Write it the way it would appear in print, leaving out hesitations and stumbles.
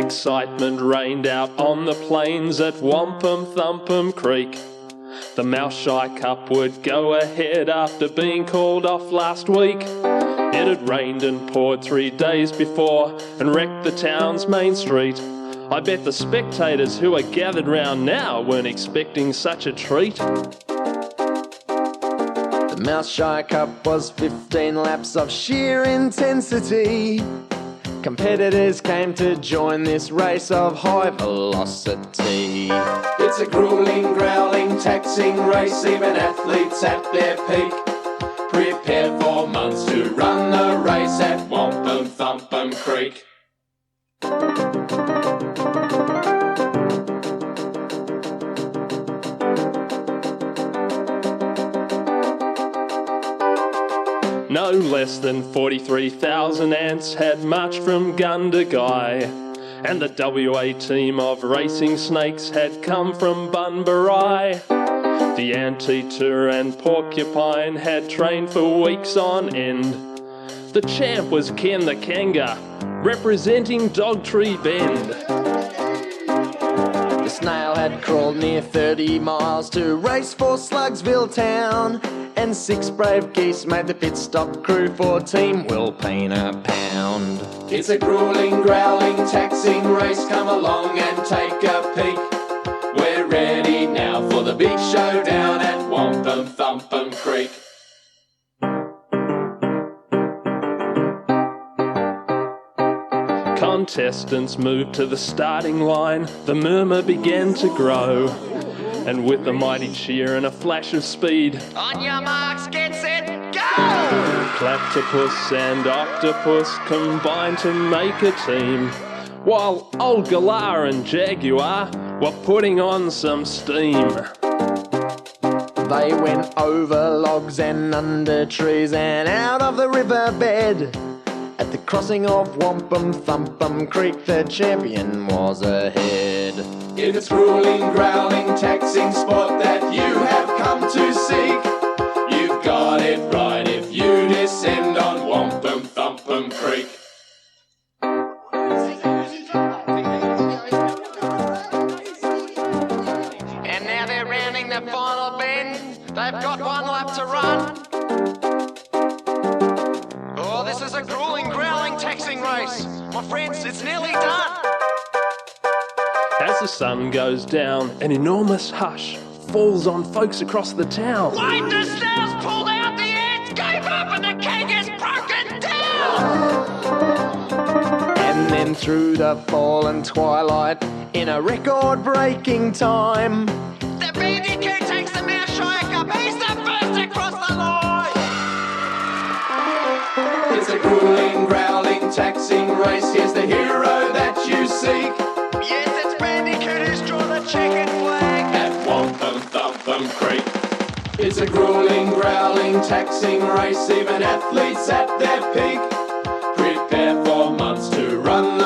Excitement reigned out on the plains at Wampum Thumpum Creek. The Mouse Shy Cup would go ahead after being called off last week. It had rained and poured 3 days before and wrecked the town's main street. I bet the spectators who are gathered round now weren't expecting such a treat. The Mouse Shy Cup was 15 laps of sheer intensity. Competitors came to join this race of high velocity. It's a grueling, growling, taxing race, even athletes at their peak prepare for months to run the race at Wampum Thumpum Creek. No less than 43,000 ants had marched from Gundagai, and the WA team of racing snakes had come from Bunbury. The anteater and porcupine had trained for weeks on end. The champ was Ken the Kanga, representing Dogtree Bend. The snail had crawled near 30 miles to race for Slugsville town, and 6 brave geese made the pit stop crew for Team Wilpena Pound. It's a grueling, growling, taxing race, come along and take a peek. We're ready now for the big showdown at Wampum Thumpum Creek. Contestants moved to the starting line, the murmur began to grow, and with a mighty cheer and a flash of speed, on your marks, get set, go! Platypus and Octopus combined to make a team, while Old Galah and Jaguar were putting on some steam. They went over logs and under trees and out of the riverbed. At the crossing of Wampum Thumpum Creek, the champion was ahead. In this grueling, growling, taxing sport that you have come to seek, you've got it right if you descend on Wampum Thumpum Creek. And now they're rounding the final bend. They've got 1 lap to run. Oh, this is a grueling, growling, taxing race. My friends, it's nearly done. As the sun goes down, an enormous hush falls on folks across the town. Wait, the snails pulled out, the ants gave up, and the cake is broken down! And then through the fallen twilight, in a record-breaking time, the bandicoot takes the Mouse Shy Cup. He's the first across the line! It's a grueling, growling, taxing race. Here's the hero that you seek. Yes, it's Bandicoot who's drawn the checkered flag at Wampum Thumpum Creek. It's a grueling, growling, taxing race, even athletes at their peak prepare for months to run